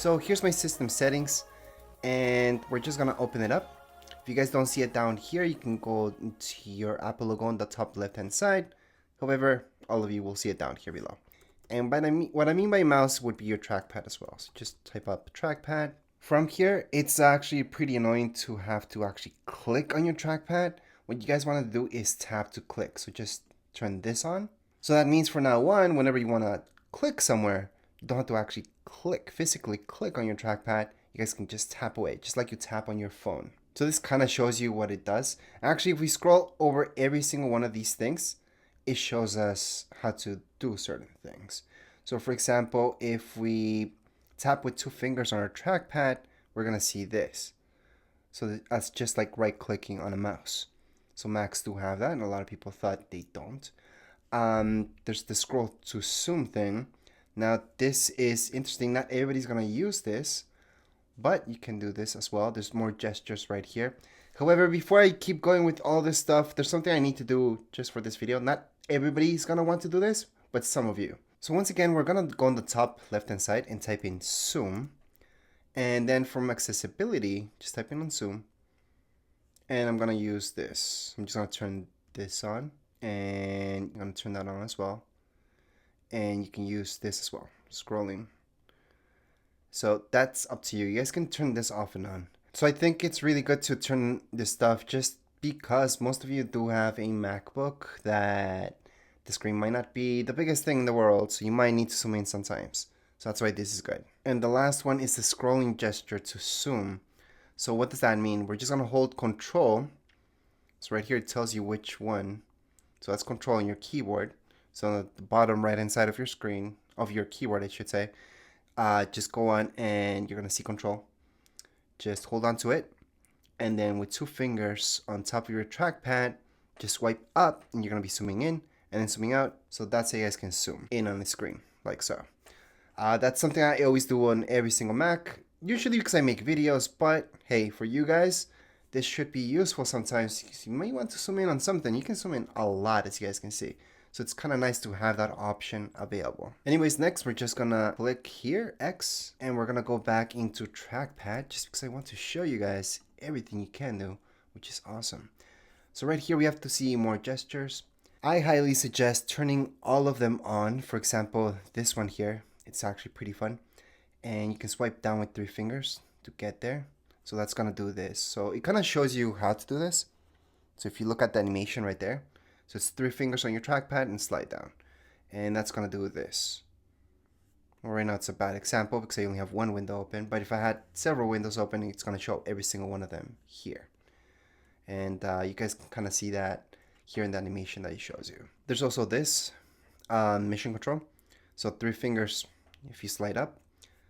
So here's my system settings, and we're just gonna open it up. If you guys don't see it down here, you can go to your Apple logo on the top left hand side. However, all of you will see it down here below. And what I mean by mouse would be your trackpad as well. So just type up trackpad. From here, it's actually pretty annoying to have to actually click on your trackpad. What you guys want to do is tap to click. So just turn this on. So that means for now on, whenever you want to click somewhere, you don't have to actually physically click on your trackpad. You guys can just tap away, just like you tap on your phone. So this kind of shows you what it does. Actually, if we scroll over every single one of these things, it shows us how to do certain things. So for example, if we tap with 2 fingers on our trackpad, we're gonna see this. So that's just like right clicking on a mouse. So Macs do have that, and a lot of people thought they don't. There's the scroll to zoom thing. Now this is interesting. Not everybody's gonna use this, but you can do this as well. There's more gestures right here. However, before I keep going with all this stuff, there's something I need to do just for this video. Not everybody's gonna want to do this, but some of you. So once again, we're gonna go on the top left hand side and type in zoom. And then from accessibility, just type in on zoom. And I'm gonna use this. I'm just gonna turn this on, and I'm gonna turn that on as well. And you can use this as well, scrolling. So that's up to you. You guys can turn this off and on. So I think it's really good to turn this stuff just because most of you do have a MacBook that the screen might not be the biggest thing in the world, so you might need to zoom in sometimes. So that's why this is good. And the last one is the scrolling gesture to zoom. So what does that mean? We're just gonna hold Control. So right here it tells you which one. So that's Control on your keyboard. So on the bottom right hand side of your screen, of your keyboard I should say, just go on and you're gonna see Control. Just hold on to it, and then with 2 fingers on top of your trackpad, just swipe up, and you're gonna be zooming in and then zooming out. So that's how you guys can zoom in on the screen, like so. That's something I always do on every single Mac, usually because I make videos, but hey, for you guys, this should be useful sometimes because you may want to zoom in on something. You can zoom in a lot, as you guys can see. So it's kind of nice to have that option available. Anyways, next we're just gonna click here, X, and we're gonna go back into trackpad just because I want to show you guys everything you can do, which is awesome. So right here we have to see more gestures. I highly suggest turning all of them on. For example, this one here, it's actually pretty fun. And you can swipe down with 3 fingers to get there. So that's gonna do this. So it kind of shows you how to do this. So if you look at the animation right there, so it's 3 fingers on your trackpad and slide down. And that's gonna do this. Well, right now it's a bad example because I only have 1 window open, but if I had several windows open, it's gonna show every single one of them here. And you guys can kind of see that here in the animation that it shows you. There's also this mission control. So 3 fingers if you slide up.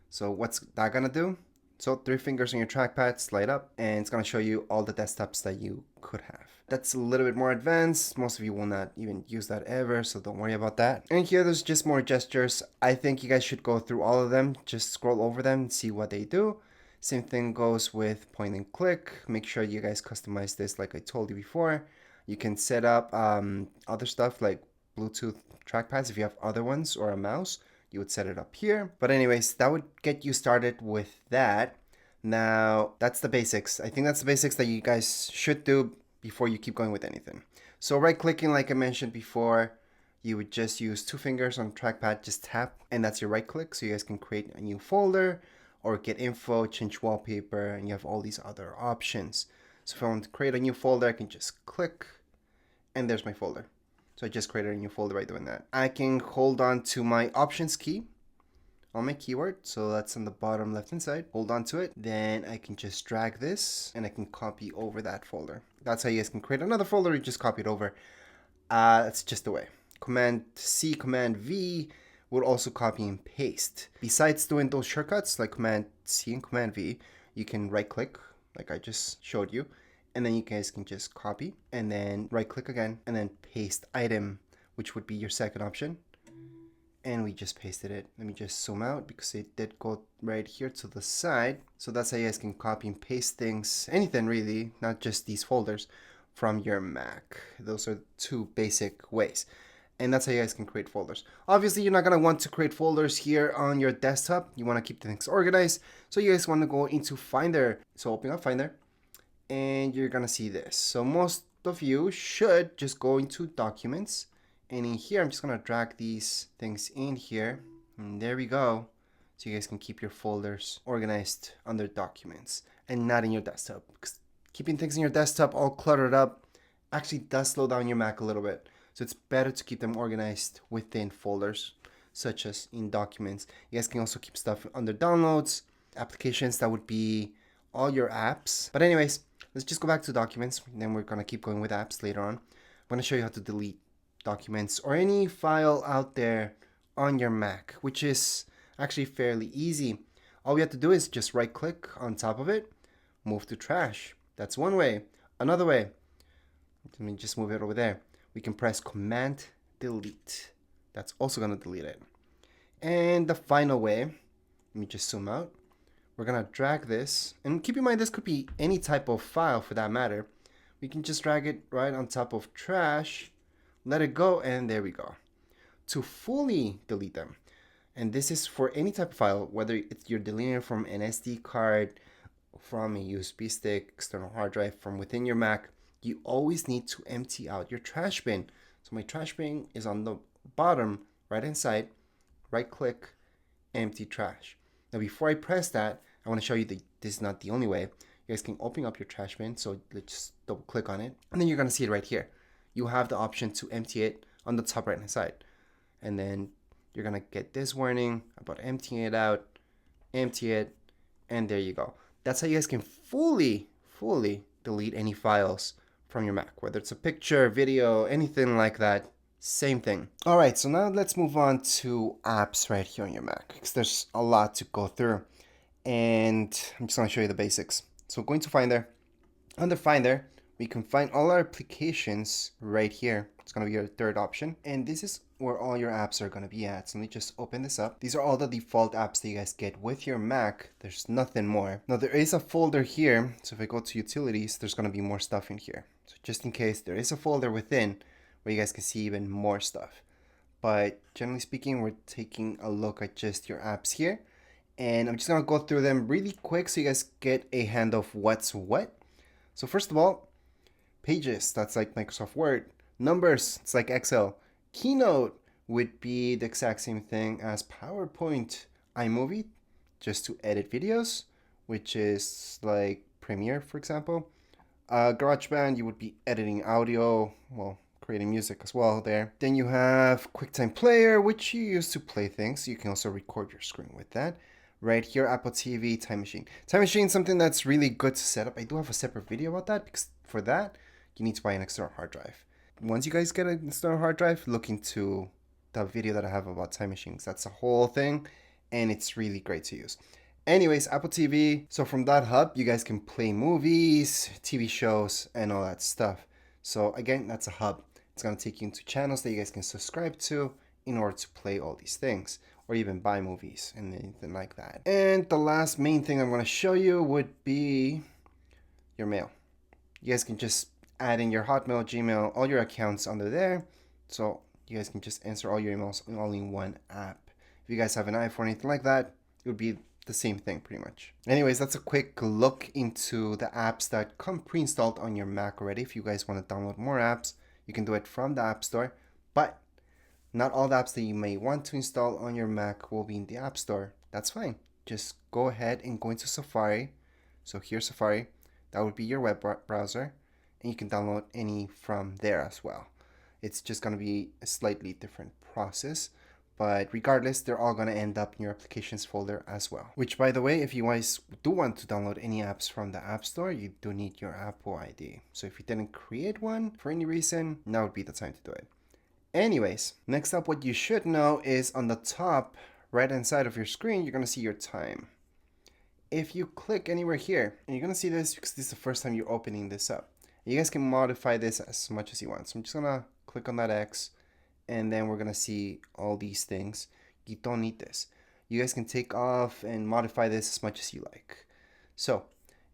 So what's that gonna do? So 3 fingers on your trackpad, slide up, and it's gonna show you all the desktops that you could have. That's a little bit more advanced. Most of you will not even use that ever, so don't worry about that. And here there's just more gestures. I think you guys should go through all of them. Just scroll over them and see what they do. Same thing goes with point and click. Make sure you guys customize this like I told you before. You can set up other stuff like Bluetooth trackpads if you have other ones, or a mouse. You would set it up here. But anyways, that would get you started with that. Now, that's the basics. I think that's the basics that you guys should do before you keep going with anything. So right clicking, like I mentioned before, you would just use 2 fingers on trackpad, just tap, and that's your right click. So you guys can create a new folder or get info, change wallpaper, and you have all these other options. So if I want to create a new folder, I can just click, and there's my folder. So I just created a new folder by doing that. I can hold on to my options key on my keyboard. So that's on the bottom left hand side. Hold on to it. Then I can just drag this and I can copy over that folder. That's how you guys can create another folder. You just copy it over. That's just the way. Command C, Command V will also copy and paste. Besides doing those shortcuts like Command C and Command V, you can right click like I just showed you. And then you guys can just copy and then right click again and then paste item, which would be your second option. And we just pasted it. Let me just zoom out because it did go right here to the side. So that's how you guys can copy and paste things, anything really, not just these folders, from your Mac. Those are 2 basic ways. And that's how you guys can create folders. Obviously, you're not going to want to create folders here on your desktop. You want to keep things organized. So you guys want to go into Finder. So open up Finder and you're going to see this. So most of you should just go into Documents. And in here, I'm just going to drag these things in here. And there we go. So you guys can keep your folders organized under Documents and not in your desktop. Because keeping things in your desktop all cluttered up actually does slow down your Mac a little bit. So it's better to keep them organized within folders, such as in Documents. You guys can also keep stuff under Downloads, Applications, that would be all your apps. But anyways, let's just go back to Documents. Then we're going to keep going with apps later on. I'm going to show you how to delete documents or any file out there on your Mac, which is actually fairly easy. All we have to do is just right click on top of it, move to trash. That's one way. Another way, let me just move it over there. We can press Command Delete. That's also going to delete it. And the final way, let me just zoom out. We're going to drag this. And keep in mind, this could be any type of file for that matter. We can just drag it right on top of trash, let it go, and there we go. To fully delete them, and this is for any type of file, whether it's you're deleting it from an SD card, from a USB stick, external hard drive, from within your Mac, you always need to empty out your trash bin. So my trash bin is on the bottom right hand side. Right click, empty trash. Now before I press that, I want to show you that this is not the only way. You guys can open up your trash bin. So let's just double click on it, and then you're going to see it right here. You have the option to empty it on the top right hand side, and then you're going to get this warning about emptying it out. Empty it, and there you go. That's how you guys can fully delete any files from your Mac, whether it's a picture, video, anything like that. Same thing. All right, so now let's move on to apps right here on your Mac, because there's a lot to go through, and I'm just going to show you the basics. So going to Finder. Under Finder, we can find all our applications right here. It's going to be your third option, and this is where all your apps are going to be at. So let me just open this up. These are all the default apps that you guys get with your Mac. There's nothing more. Now there is a folder here. So if I go to Utilities, there's going to be more stuff in here. So just in case, there is a folder within where you guys can see even more stuff. But generally speaking, we're taking a look at just your apps here. And I'm just going to go through them really quick so you guys get a hand of what's what. So first of all, Pages, that's like Microsoft Word. Numbers, it's like Excel. Keynote would be the exact same thing as PowerPoint. iMovie, just to edit videos, which is like Premiere, for example. GarageBand, you would be editing audio, well, creating music as well there. Then you have QuickTime Player, which you use to play things. You can also record your screen with that. Right here, Apple TV, Time Machine. Time Machine is something that's really good to set up. I do have a separate video about that, because for that, you need to buy an external hard drive. Once you guys get an external hard drive, look into the video that I have about Time Machines. That's a whole thing, and it's really great to use. Anyways, Apple TV. So from that hub, you guys can play movies, TV shows, and all that stuff. So again, that's a hub. It's going to take you into channels that you guys can subscribe to in order to play all these things, or even buy movies and anything like that. And the last main thing I'm going to show you would be your mail. You guys can just add in your Hotmail, Gmail, all your accounts under there. So you guys can just answer all your emails all in one app. If you guys have an iPhone or anything like that, it would be the same thing pretty much. Anyways, that's a quick look into the apps that come pre-installed on your Mac already. If you guys want to download more apps, you can do it from the App Store. But not all the apps that you may want to install on your Mac will be in the App Store. That's fine. Just go ahead and go into Safari. So here's Safari. That would be your web browser. And you can download any from there as well. It's just going to be a slightly different process, but regardless, they're all going to end up in your applications folder as well. Which, by the way, if you guys do want to download any apps from the App Store, you do need your Apple ID. So if you didn't create one for any reason, now would be the time to do it. Anyways, next up, what you should know is on the top right hand side of your screen, you're going to see your time. If you click anywhere here, and you're going to see this because this is the first time you're opening this up. You guys can modify this as much as you want. So I'm just going to click on that X, and then we're going to see all these things. You don't need this. You guys can take off and modify this as much as you like. So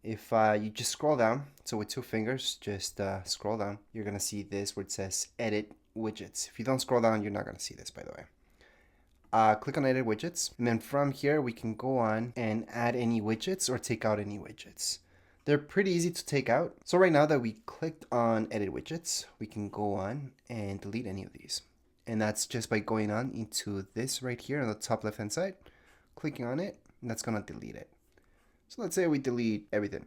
if you just scroll down, so with two fingers, just scroll down, you're going to see this where it says Edit widgets. If you don't scroll down, you're not going to see this, by the way. Click on edit widgets, and then from here we can go on and add any widgets or take out any widgets. They're pretty easy to take out. So right now that we clicked on edit widgets, we can go on and delete any of these. And that's just by going on into this right here on the top left hand side, clicking on it, and that's gonna delete it. So let's say we delete everything.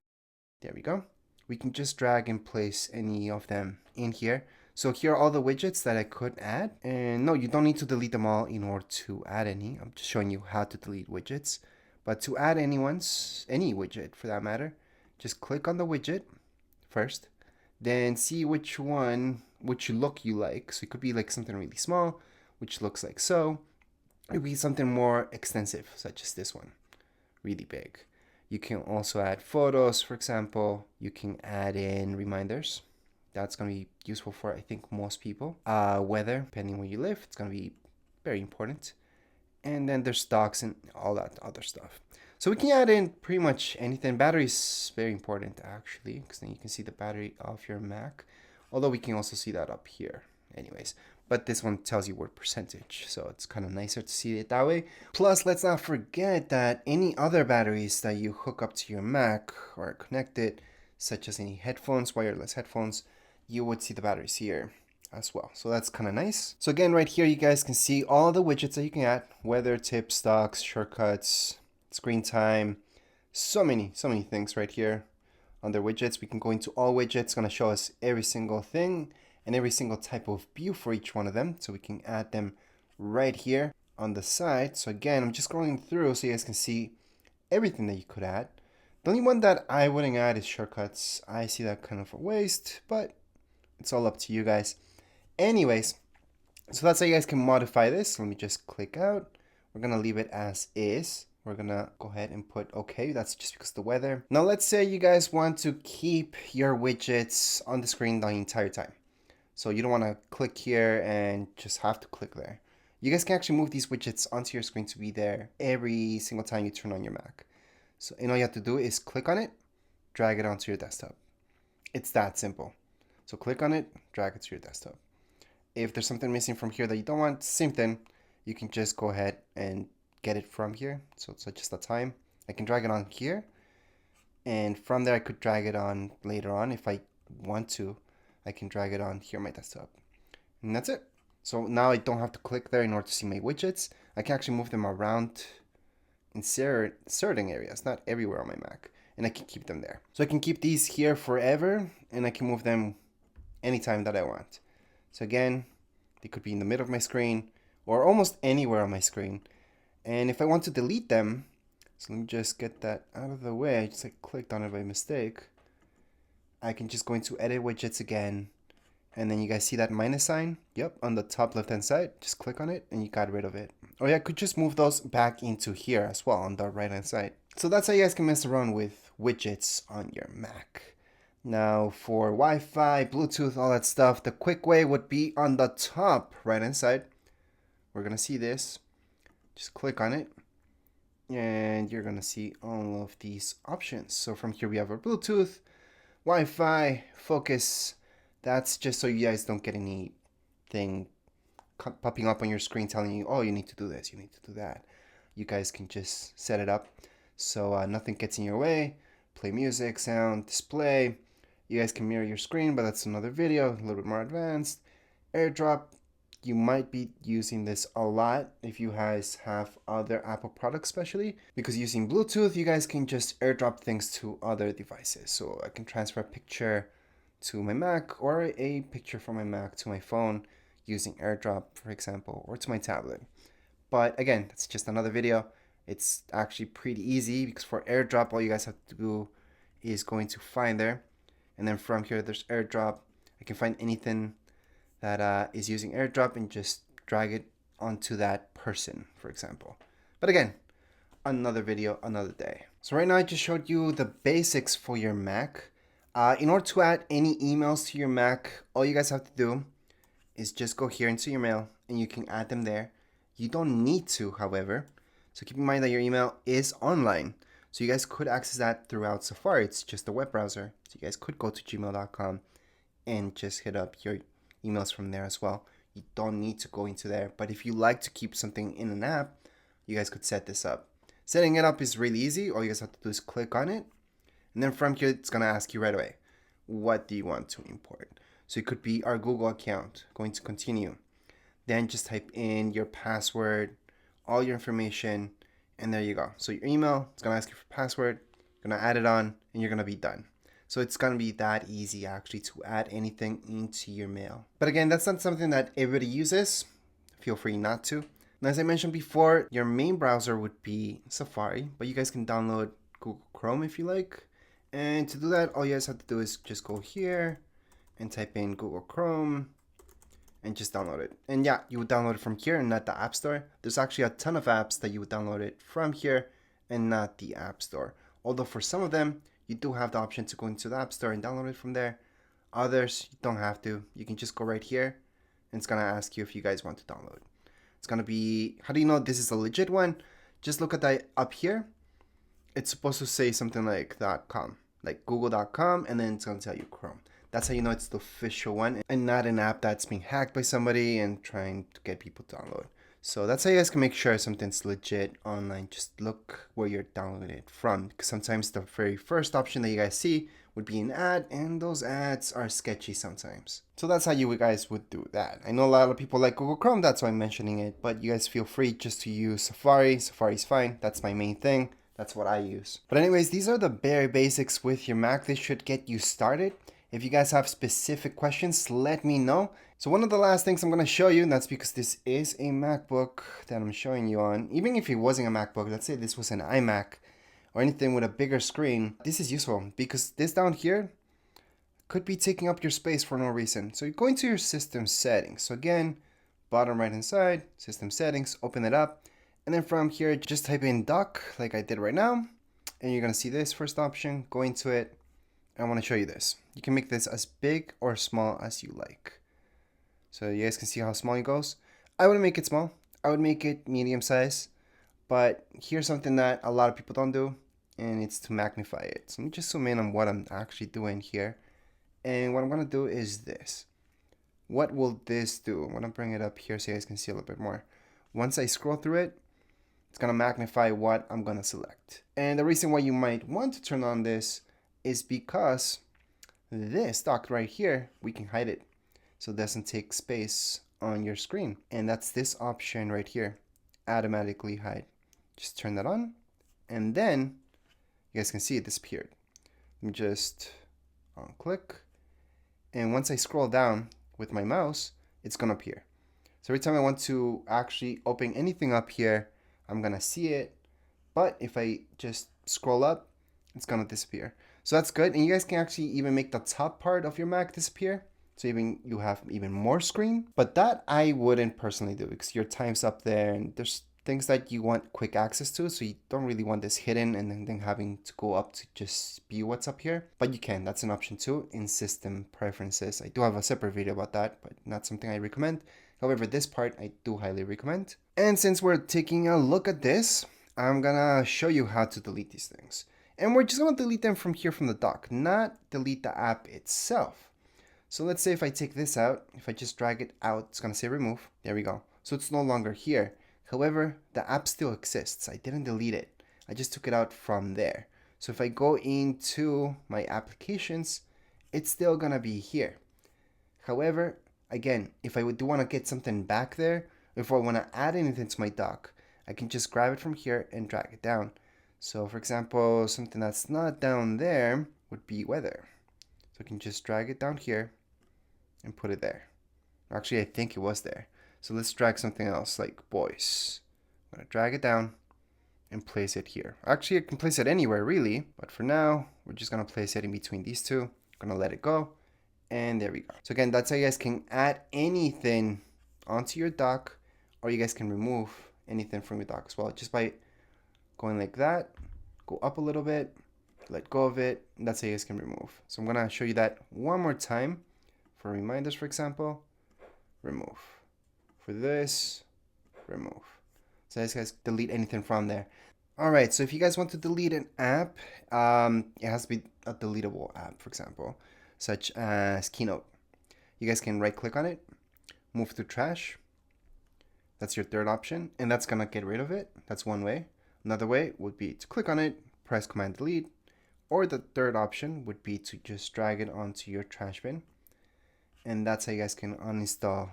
There we go. We can just drag and place any of them in here. So here are all the widgets that I could add. And no, you don't need to delete them all in order to add any. I'm just showing you how to delete widgets. But to add any widget for that matter, just click on the widget first, then see which look you like. So it could be like something really small, which looks like so. It could be something more extensive, such as this one, really big. You can also add photos, for example. You can add in reminders. That's going to be useful for, I think, most people. Weather, depending where you live, it's going to be very important. And then there's stocks and all that other stuff. So we can add in pretty much anything. Battery is very important, actually, because then you can see the battery of your Mac. Although we can also see that up here. Anyways, but this one tells you what percentage, so it's kind of nicer to see it that way. Plus, let's not forget that any other batteries that you hook up to your Mac or connect it, such as any headphones, wireless headphones, you would see the batteries here as well. So that's kind of nice. So again, right here, you guys can see all the widgets that you can add: weather, tips, stocks, shortcuts, screen time, so many things right here. Under widgets, we can go into all widgets. It's going to show us every single thing and every single type of view for each one of them. So we can add them right here on the side. So again, I'm just scrolling through so you guys can see everything that you could add. The only one that I wouldn't add is shortcuts. I see that kind of a waste, but it's all up to you guys. Anyways, so that's how you guys can modify this. Let me just click out. We're going to leave it as is. We're going to go ahead and put OK. That's just because of the weather. Now, let's say you guys want to keep your widgets on the screen the entire time. So you don't want to click here and just have to click there. You guys can actually move these widgets onto your screen to be there every single time you turn on your Mac. So all you have to do is click on it, drag it onto your desktop. It's that simple. So click on it, drag it to your desktop. If there's something missing from here that you don't want, same thing. You can just go ahead and get it from here. So it's just a time. I can drag it on here. And from there, I could drag it on later on. If I want to, I can drag it on here on my desktop. And that's it. So now I don't have to click there in order to see my widgets. I can actually move them around in certain areas, not everywhere on my Mac. And I can keep them there. So I can keep these here forever, and I can move them anytime that I want. So again, they could be in the middle of my screen or almost anywhere on my screen. And if I want to delete them, so let me just get that out of the way. I just clicked on it by mistake. I can just go into edit widgets again. And then you guys see that minus sign? Yep, on the top left hand side. Just click on it and you got rid of it. Or yeah, I could just move those back into here as well on the right hand side. So that's how you guys can mess around with widgets on your Mac. Now for Wi-Fi, Bluetooth, all that stuff, the quick way would be on the top right hand side. We're going to see this. Just click on it and you're going to see all of these options. So from here we have our Bluetooth, Wi-Fi, focus. That's just so you guys don't get anything popping up on your screen telling you, oh, you need to do this, you need to do that. You guys can just set it up so nothing gets in your way. Play music, sound, display. You guys can mirror your screen, but that's another video, a little bit more advanced. AirDrop. You might be using this a lot if you guys have other Apple products, especially because using Bluetooth, you guys can just AirDrop things to other devices. So I can transfer a picture to my Mac or a picture from my Mac to my phone using AirDrop, for example, or to my tablet. But again, that's just another video. It's actually pretty easy because for AirDrop, all you guys have to do is going to find there. And then from here, there's AirDrop. I can find anything that is using AirDrop and just drag it onto that person, for example. But again, another video, another day. So right now I just showed you the basics for your Mac. In order to add any emails to your Mac, all you guys have to do is just go here into your mail and you can add them there. You don't need to, however. So keep in mind that your email is online. So you guys could access that throughout Safari. It's just a web browser. So you guys could go to gmail.com and just hit up your emails from there as well. You don't need to go into there. But if you like to keep something in an app, you guys could set this up. Setting it up is really easy. All you guys have to do is click on it. And then from here, it's going to ask you right away, what do you want to import? So it could be our Google account. Going to continue. Then just type in your password, all your information, and there you go. So your email, it's going to ask you for password. You're going to add it on, and you're going to be done. So it's going to be that easy actually to add anything into your mail. But again, that's not something that everybody uses. Feel free not to. And as I mentioned before, your main browser would be Safari, but you guys can download Google Chrome if you like. And to do that, all you guys have to do is just go here and type in Google Chrome and just download it. And yeah, you would download it from here and not the App Store. There's actually a ton of apps that you would download it from here and not the App Store. Although for some of them, you do have the option to go into the App Store and download it from there. Others, you don't have to. You can just go right here and it's going to ask you if you guys want to download. It's going to be, how do you know this is a legit one? Just look at that up here. It's supposed to say something like .com, like google.com, and then it's going to tell you Chrome. That's how you know it's the official one and not an app that's being hacked by somebody and trying to get people to download. So that's how you guys can make sure something's legit online. Just look where you're downloading it from, because sometimes the very first option that you guys see would be an ad, and those ads are sketchy sometimes. So that's how you guys would do that. I know a lot of people like Google Chrome, that's why I'm mentioning it, but you guys feel free just to use Safari. Safari's fine. That's my main thing. That's what I use. But anyways, these are the bare basics with your Mac. This should get you started. If you guys have specific questions, let me know. So one of the last things I'm going to show you, and that's because this is a MacBook that I'm showing you on. Even if it wasn't a MacBook, let's say this was an iMac or anything with a bigger screen, this is useful because this down here could be taking up your space for no reason. So you go into your system settings. So again, bottom right hand side, system settings, open it up. And then from here, just type in dock like I did right now. And you're going to see this first option, go into it. I want to show you this. You can make this as big or small as you like. So you guys can see how small it goes. I wouldn't make it small. I would make it medium size. But here's something that a lot of people don't do, and it's to magnify it. So let me just zoom in on what I'm actually doing here. And what I'm going to do is this. What will this do? I'm going to bring it up here so you guys can see a little bit more. Once I scroll through it, it's going to magnify what I'm going to select. And the reason why you might want to turn on this is because this dock right here, we can hide it so it doesn't take space on your screen. And that's this option right here, automatically hide. Just turn that on, and then you guys can see it disappeared. Let me just click, and once I scroll down with my mouse, it's gonna appear. So every time I want to actually open anything up here, I'm gonna see it, but if I just scroll up, it's gonna disappear. So that's good, and you guys can actually even make the top part of your Mac disappear, so even you have even more screen. But that I wouldn't personally do because your time's up there, and there's things that you want quick access to, so you don't really want this hidden and then having to go up to just be what's up here. But you can, that's an option too in system preferences. I do have a separate video about that, but not something I recommend. However, this part I do highly recommend. And since we're taking a look at this, I'm gonna show you how to delete these things. And we're just gonna delete them from here from the dock, not delete the app itself. So let's say if I take this out, if I just drag it out, it's gonna say remove. There we go. So it's no longer here. However, the app still exists. I didn't delete it. I just took it out from there. So if I go into my applications, it's still gonna be here. However, again, if I do want to get something back there, if I want to add anything to my dock, I can just grab it from here and drag it down. So for example, something that's not down there would be weather. So I can just drag it down here and put it there. Actually, I think it was there. So let's drag something else like boys. I'm going to drag it down and place it here. Actually, I can place it anywhere really, but for now, we're just going to place it in between these two. I'm going to let it go. And there we go. So again, that's how you guys can add anything onto your dock, or you guys can remove anything from your dock as well, just by going like that, go up a little bit, let go of it, and that's how you guys can remove. So I'm gonna show you that one more time. For reminders, for example, remove. For this, remove. So you guys delete anything from there. Alright, so if you guys want to delete an app, it has to be a deletable app, for example, such as Keynote. you guys can right click on it, move to trash. That's your third option, and that's gonna get rid of it. That's one way. Another way would be to click on it, press Command Delete, or the third option would be to just drag it onto your trash bin. And that's how you guys can uninstall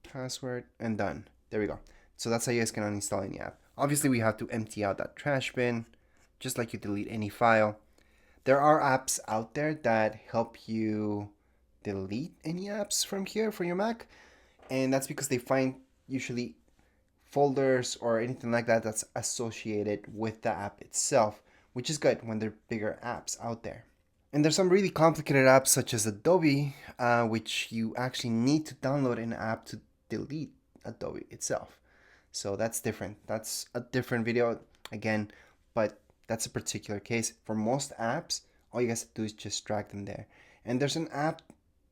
password and done. There we go. So that's how you guys can uninstall any app. Obviously, we have to empty out that trash bin, just like you delete any file. There are apps out there that help you delete any apps from here for your Mac, and that's because they find usually folders or anything like that that's associated with the app itself, which is good when there are bigger apps out there. And there's some really complicated apps such as Adobe, which you actually need to download an app to delete Adobe itself. So that's different. That's a different video again, but that's a particular case. For most apps, all you guys have to do is just drag them there. And there's an app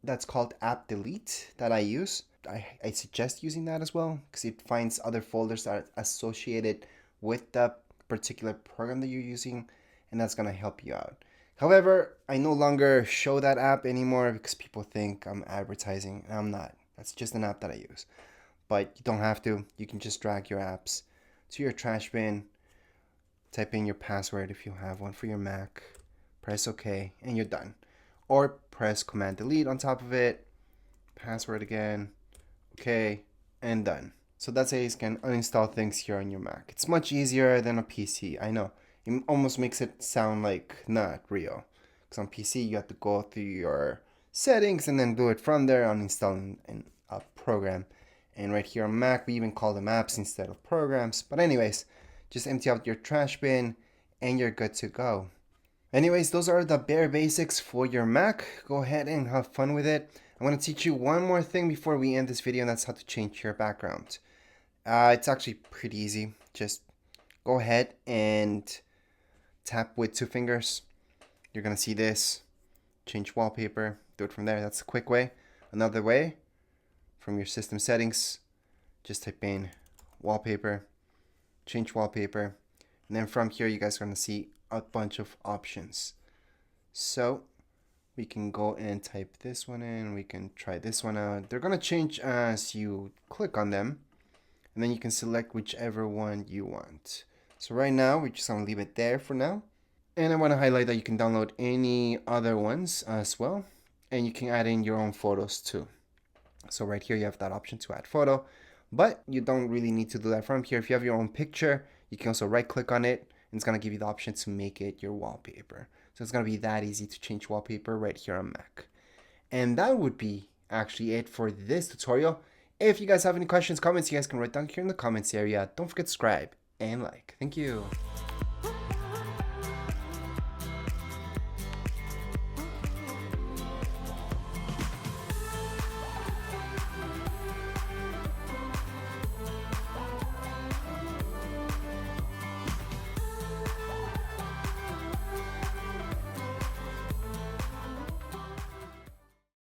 that's called App Delete that I use. I suggest using that as well because it finds other folders that are associated with the particular program that you're using, and that's going to help you out. However, I no longer show that app anymore because people think I'm advertising, and I'm not. That's just an app that I use. But you don't have to. You can just drag your apps to your trash bin, type in your password if you have one for your Mac, press OK, and you're done. Or press Command Delete on top of it, password again, OK, and done. So that's how you can uninstall things here on your Mac. It's much easier than a PC, I know. It almost makes it sound like not real. Because on PC, you have to go through your settings and then do it from there, uninstalling a program. And right here on Mac, we even call them apps instead of programs. But anyways, just empty out your trash bin and you're good to go. Anyways, those are the bare basics for your Mac. Go ahead and have fun with it. I'm going to teach you one more thing before we end this video, and that's how to change your background. It's actually pretty easy. Just go ahead and tap with 2 fingers. You're going to see this. Change wallpaper. Do it from there. That's a quick way. Another way, from your system settings, just type in wallpaper, change wallpaper, and then from here you guys are going to see a bunch of options. So we can go and type this one in. We can try this one out. They're going to change as you click on them, and then you can select whichever one you want. So right now we're just going to leave it there for now. And I want to highlight that you can download any other ones as well, and you can add in your own photos too. So right here you have that option to add photo, but you don't really need to do that from here. If you have your own picture, you can also right click on it, and it's going to give you the option to make it your wallpaper. So it's going to be that easy to change wallpaper right here on Mac. And that would be actually it for this tutorial. If you guys have any questions, comments, you guys can write down here in the comments area. Don't forget to subscribe and like. Thank you.